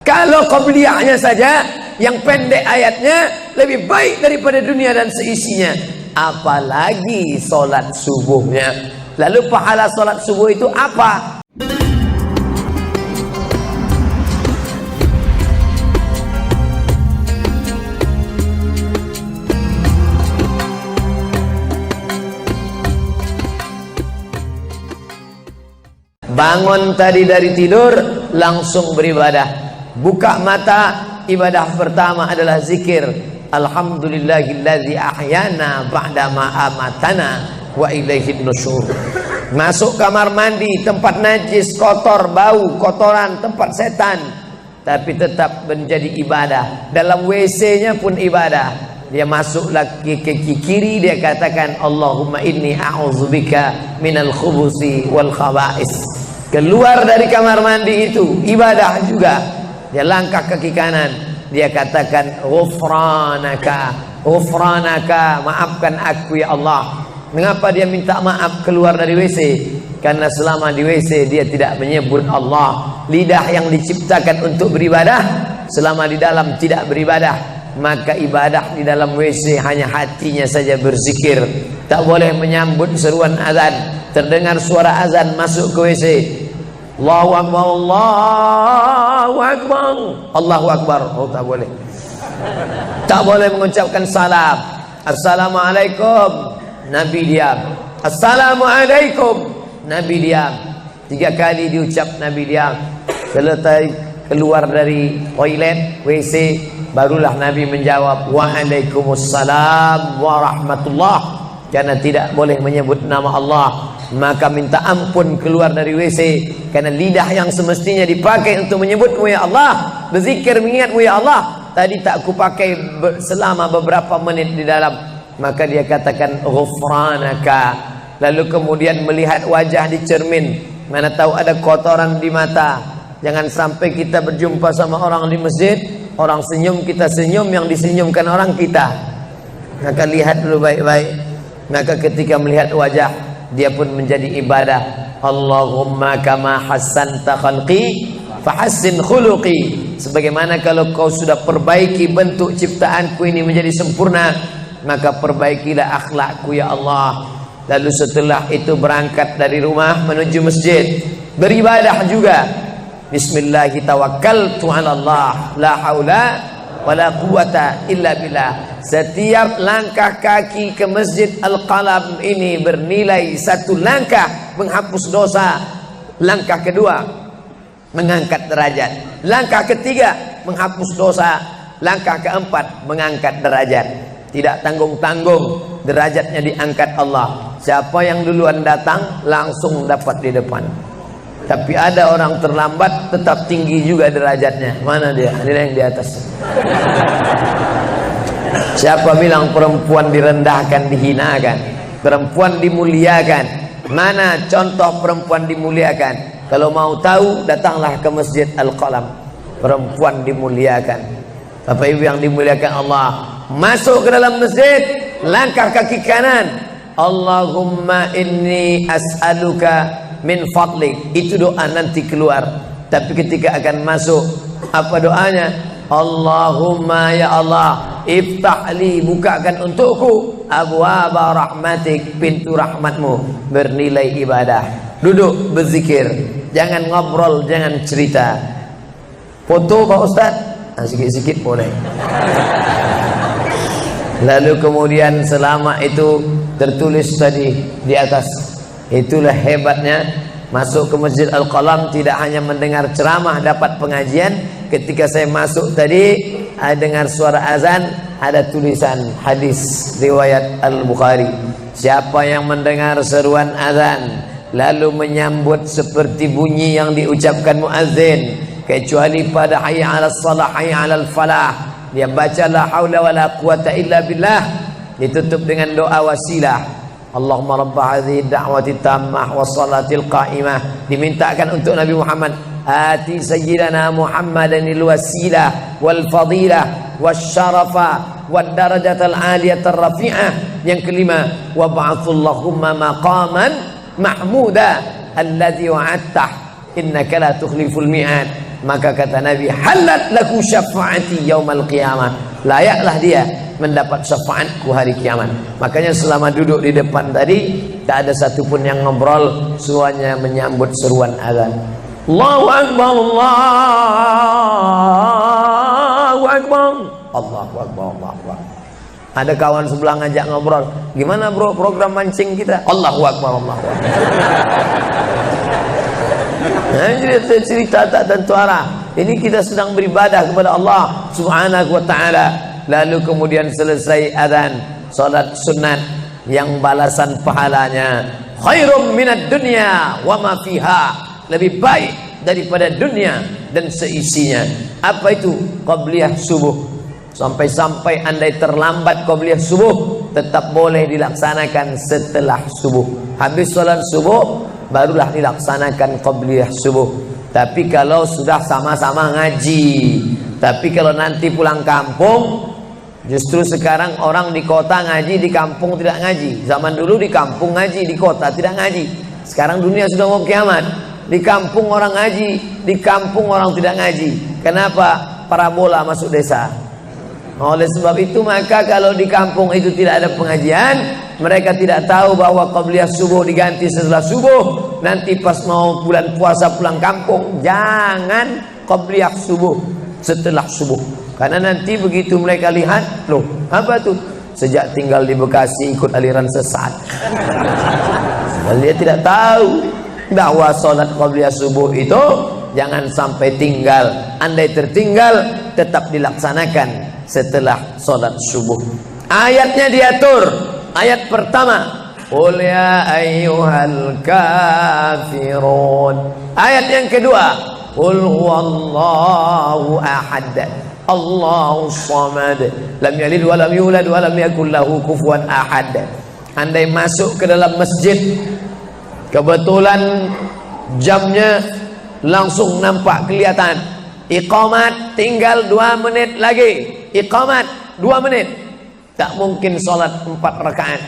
Kalau qabliyahnya saja yang pendek ayatnya lebih baik daripada dunia dan seisinya, apalagi solat subuhnya. Lalu pahala solat subuh itu apa? Bangun tadi dari tidur langsung beribadah. Buka mata, ibadah pertama adalah zikir. Alhamdulillahilladzi ahyana ba'dama amatana wa ilaihin nusyur. Masuk kamar mandi, tempat najis, kotor, bau, kotoran, tempat setan, tapi tetap menjadi ibadah. Dalam WC-nya pun ibadah. Dia masuk lagi ke kiri, dia katakan Allahumma inni a'udzubika minal khubusi wal khaba'is. Keluar dari kamar mandi itu ibadah juga. Dia langkah kaki kanan, dia katakan ghufranaka, ghufranaka, maafkan aku ya Allah. Mengapa dia minta maaf keluar dari WC? Karena selama di WC dia tidak menyebut Allah. Lidah yang diciptakan untuk beribadah, selama di dalam tidak beribadah, maka ibadah di dalam WC hanya hatinya saja berzikir. Tak boleh menyambut seruan azan. Terdengar suara azan, masuk ke WC, Allahu Akbar, Allahu Akbar, Allahu Akbar. Oh, tak boleh. Tak boleh mengucapkan salam. Assalamualaikum, Nabi diam. Assalamualaikum, Nabi diam. 3 kali diucap, Nabi diam. Selesai keluar dari toilet, WC, barulah Nabi menjawab Waalaikumsalam warahmatullah. Karena tidak boleh menyebut nama Allah, maka minta ampun keluar dari WC. Karena lidah yang semestinya dipakai untuk menyebutmu ya Allah, berzikir mengingatmu ya Allah, tadi tak kupakai selama beberapa menit di dalam. Maka dia katakan ghufranaka. Lalu kemudian melihat wajah di cermin, mana tahu ada kotoran di mata. Jangan sampai kita berjumpa sama orang di masjid, orang senyum, kita senyum, yang disenyumkan orang kita. Maka lihat dulu baik-baik. Maka ketika melihat wajah, dia pun menjadi ibadah. Allahumma kama hassanta khalqi fahassin khuluqi. Sebagaimana kalau kau sudah perbaiki bentuk ciptaanku ini menjadi sempurna, maka perbaikilah akhlakku ya Allah. Lalu setelah itu berangkat dari rumah menuju masjid, beribadah juga. Bismillahi tawakkaltu 'ala Allah, la haula wala quwata illa billah. Setiap langkah kaki ke Masjid Al-Qalam ini bernilai 1 langkah menghapus dosa. Langkah kedua mengangkat derajat. Langkah ketiga menghapus dosa. Langkah keempat mengangkat derajat. Tidak tanggung-tanggung, derajatnya diangkat Allah. Siapa yang duluan datang langsung dapat di depan. Tapi ada orang terlambat tetap tinggi juga derajatnya. Mana dia? Dia yang di atas. Siapa bilang perempuan direndahkan, dihinakan? Perempuan dimuliakan. Mana contoh perempuan dimuliakan? Kalau mau tahu, datanglah ke Masjid Al-Qalam. Perempuan dimuliakan. Bapak Ibu yang dimuliakan Allah, masuk ke dalam masjid, langkah kaki kanan, Allahumma inni as'aluka min fadlik. Itu doa nanti keluar. Tapi ketika akan masuk, apa doanya? Allahumma ya Allah, iftahli, bukakan untukku abwaaba rahmatik, pintu rahmatmu. Bernilai ibadah. Duduk berzikir, jangan ngobrol, jangan cerita. Foto Pak Ustaz, sikit-sikit boleh. Lalu kemudian selama itu tertulis tadi di atas. Itulah hebatnya masuk ke Masjid Al-Qalam, tidak hanya mendengar ceramah, dapat pengajian. Ketika saya masuk tadi, dengar suara azan, ada tulisan hadis riwayat Al-Bukhari. Siapa yang mendengar seruan azan lalu menyambut seperti bunyi yang diucapkan muazzin, kecuali pada hayya 'alas shalah, hayya 'alal falah, dia baca la haula wala quwata illa billah, ditutup dengan doa wasilah. Allahumma rabba hadhihi da'wati tammah wassalatil qa'imah, dimintakan untuk Nabi Muhammad. Ati sayyidana Muhammadanil wasilah wal fadilah wasyarafa wad darajatal aliyatar rafi'ah. Yang kelima, wab'athullahumma maqaman mahmuda alladzi wa'adtah innaka la tukhliful mi'ad. maka kata Nabi, halat laku syafaati yaumal qiyamah, layaklah dia mendapat syafaatku hari kiamat. Makanya selama duduk di depan tadi tak ada satupun yang ngobrol, semuanya menyambut seruan azan. Allahu Akbar, Allahu Akbar, Allahu Akbar, Allahu Akbar. Ada kawan sebelah ngajak ngobrol, gimana bro program mancing kita? Allahu Akbar, Allahu Akbar. Nah, cerita tak tentu arah. Ini kita sedang beribadah kepada Allah Subhanahu wa ta'ala. Lalu kemudian selesai azan, salat sunat yang balasan pahalanya khairum minad dunya wa ma fiha, lebih baik daripada dunia dan seisinya. Apa itu? Qabliyah subuh. Sampai-sampai andai terlambat qabliyah subuh, tetap boleh dilaksanakan setelah subuh. Habis salat subuh barulah dilaksanakan qabliyah subuh. Tapi kalau sudah sama-sama ngaji, tapi kalau nanti pulang kampung, justru sekarang orang di kota ngaji, di kampung tidak ngaji. Zaman dulu di kampung ngaji, di kota tidak ngaji. Sekarang dunia sudah mau kiamat. Di kampung orang ngaji, di kampung orang tidak ngaji. Kenapa? Parabola masuk desa. Oleh sebab itu maka kalau di kampung itu tidak ada pengajian, mereka tidak tahu bahwa qabliyah subuh diganti setelah subuh. Nanti pas mau bulan puasa pulang kampung, jangan qabliyah subuh setelah subuh. Karena nanti begitu mereka lihat, loh apa tuh? Sejak tinggal di Bekasi ikut aliran sesat. Dia tidak tahu bahwa sholat qabliyah subuh itu jangan sampai tinggal. Andai tertinggal tetap dilaksanakan setelah sholat subuh. Ayatnya diatur. Ayat pertama, qul ya ayyuhal kafirun. Ayat yang kedua, qul huwallahu ahad, Allahus samad, lam yalid wa lam yulad wa lam yakul lahu kufuwan ahad. Andai masuk ke dalam masjid, kebetulan jamnya langsung nampak kelihatan, iqamat tinggal 2 menit lagi, iqamat 2 menit, tak mungkin sholat 4 rakaat.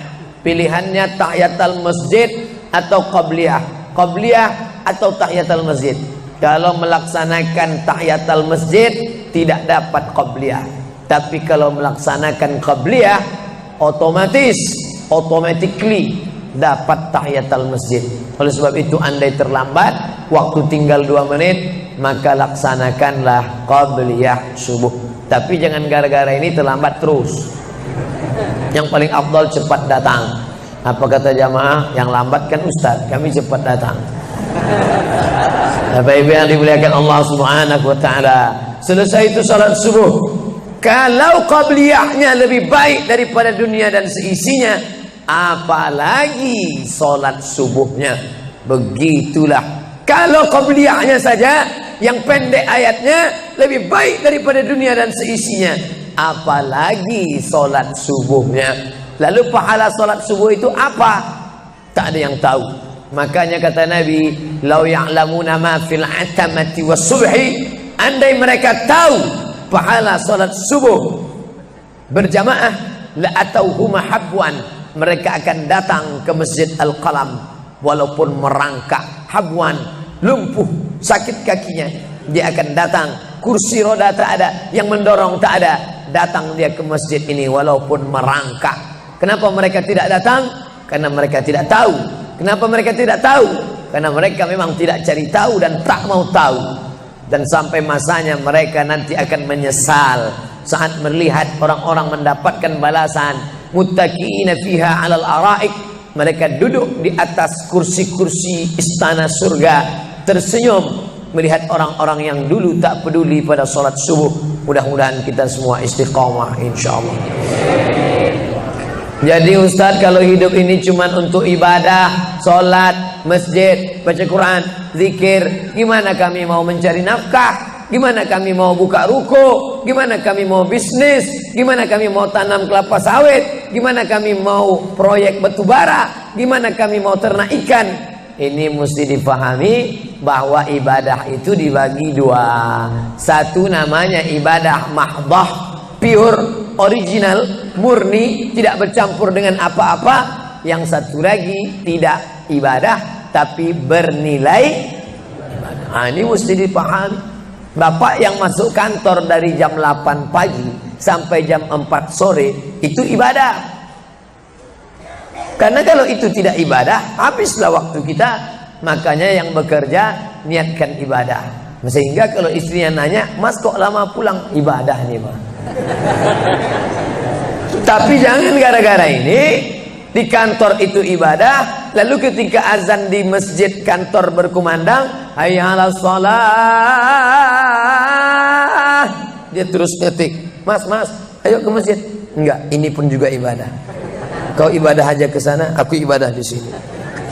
Pilihannya tahiyatul masjid atau qabliyah, qabliyah atau tahiyatul masjid. Kalau melaksanakan tahiyatul masjid tidak dapat qabliyah, tapi kalau melaksanakan qabliyah automatically dapat tahiyatul masjid. Oleh sebab itu andai terlambat, waktu tinggal 2 menit, maka laksanakanlah qabliyah subuh. Tapi jangan gara-gara ini terlambat terus. Yang paling afdal cepat datang. Apa kata jamaah? Yang lambat kan ustaz, kami cepat datang. Bapak Ibu yang dimuliakan Allah Subhanahu wa ta'ala, selesai itu salat subuh. Kalau qabliyahnya lebih baik daripada dunia dan seisinya, apalagi salat subuhnya. Begitulah. Kalau qabliyahnya saja yang pendek ayatnya lebih baik daripada dunia dan seisinya, apalagi salat subuhnya. Lalu pahala salat subuh itu apa? Tak ada yang tahu. Makanya kata Nabi, lau ya'lamuna ma fil atamati was subhi, andai mereka tahu pahala salat subuh berjamaah, la atauhuma habwan, mereka akan datang ke Masjid Al-Qalam walaupun merangkak, habwan, lumpuh, sakit kakinya, dia akan datang. Kursi roda tak ada, yang mendorong tak ada, datang dia ke masjid ini walaupun merangkak. Kenapa mereka tidak datang? Karena mereka tidak tahu. Kenapa mereka tidak tahu? Karena mereka memang tidak cari tahu dan tak mau tahu. Dan sampai masanya mereka nanti akan menyesal saat melihat orang-orang mendapatkan balasan. Muttaqiina fiha 'alal araik, mereka duduk di atas kursi-kursi istana surga, tersenyum melihat orang-orang yang dulu tak peduli pada salat subuh. Mudah-mudahan kita semua istiqamah insyaallah. Jadi Ustadz, kalau hidup ini cuma untuk ibadah, sholat, masjid, baca Quran, zikir, gimana kami mau mencari nafkah? Gimana kami mau buka ruko? Gimana kami mau bisnis? Gimana kami mau tanam kelapa sawit? Gimana kami mau proyek batu bara? Gimana kami mau ternak ikan? Ini mesti dipahami bahwa ibadah itu dibagi 2. Satu namanya ibadah mahdhah, pure, original, murni, tidak bercampur dengan apa-apa. Yang satu lagi tidak ibadah tapi bernilai ibadah. Ini mesti dipahami. Bapak yang masuk kantor dari jam 8 pagi sampai jam 4 sore itu ibadah. Karena kalau itu tidak ibadah, habislah waktu kita. Makanya yang bekerja niatkan ibadah. Sehingga kalau istrinya nanya, "Mas kok lama pulang?" Ibadah nih, Mas. Tapi jangan gara-gara ini di kantor itu ibadah, lalu ketika azan di masjid kantor berkumandang, hayya 'alas shalah, dia terus ngetik, "Mas, ayo ke masjid." Enggak, ini pun juga ibadah. Kau ibadah aja ke sana, aku ibadah di sini.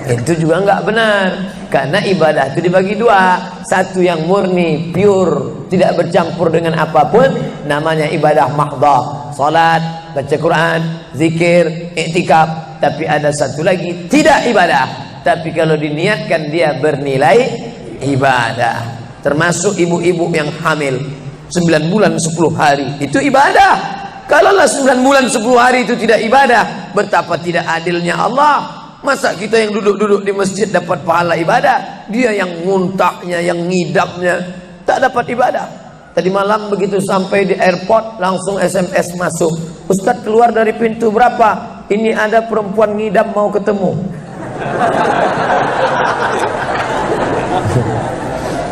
Itu juga enggak benar. Karena ibadah itu dibagi dua. Satu yang murni, pure, tidak bercampur dengan apapun, namanya ibadah mahdhah. Salat, baca Quran, zikir, iktikaf. Tapi ada satu lagi tidak ibadah, tapi kalau diniatkan dia bernilai ibadah. Termasuk ibu-ibu yang hamil 9 bulan 10 hari, itu ibadah. Kalaulah 9 bulan 10 hari itu tidak ibadah, betapa tidak adilnya Allah. Masa kita yang duduk-duduk di masjid dapat pahala ibadah, dia yang muntahnya, yang ngidapnya tak dapat ibadah. Tadi malam begitu sampai di airport langsung SMS masuk, "Ustadz keluar dari pintu berapa? Ini ada perempuan ngidam mau ketemu."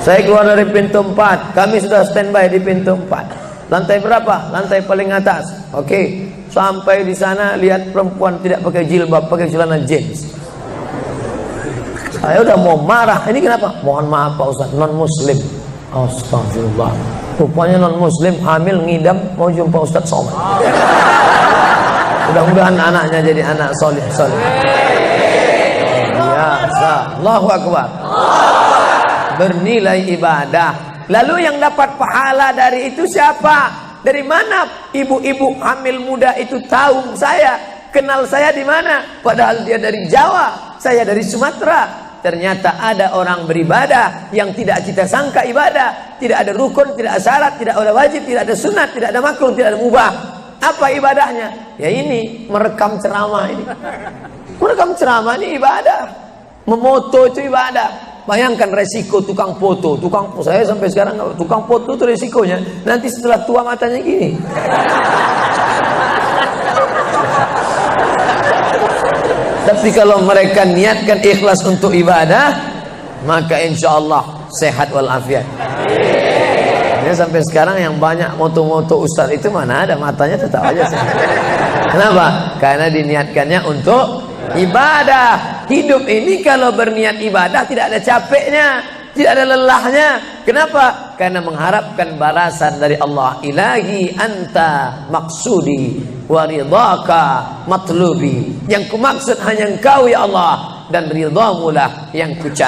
Saya keluar dari pintu 4, kami sudah standby di pintu 4. Lantai berapa? Lantai paling atas. Oke, sampai di sana lihat perempuan tidak pakai jilbab, pakai celana jeans. Saya udah mau marah. Ini kenapa? "Mohon maaf Pak Ustaz, non muslim." Astagfirullah. Rupanya non muslim hamil ngidam mau jumpa Ustaz Somad. Mudah-mudahan anaknya jadi anak soleh. Biasa. Allahu Akbar. Bernilai ibadah. Lalu yang dapat pahala dari itu siapa? Dari mana ibu-ibu hamil muda itu tahu saya? Kenal saya di mana? Padahal dia dari Jawa, saya dari Sumatera. Ternyata ada orang beribadah yang tidak kita sangka ibadah. Tidak ada rukun, tidak ada syarat, tidak ada wajib, tidak ada sunat, tidak ada makruh, tidak ada mubah. Apa ibadahnya? Ya ini, merekam ceramah ini. Merekam ceramah ini ibadah. Memoto itu ibadah. Bayangkan resiko tukang foto. Saya sampai sekarang tukang foto itu resikonya nanti setelah tua matanya gini. Tapi kalau mereka niatkan ikhlas untuk ibadah, maka insya Allah sehat walafiat. Ini sampai sekarang yang banyak moto-moto ustaz itu mana ada matanya tetap aja sehat. Kenapa? Karena diniatkannya untuk ibadah. Hidup ini kalau berniat ibadah tidak ada capeknya, tidak ada lelahnya. Kenapa? Karena mengharapkan balasan dari Allah. Ilahi anta maksudi wa ridhaka matlubi. Yang kumaksud hanya engkau ya Allah, dan ridhamu lah yang ku cari.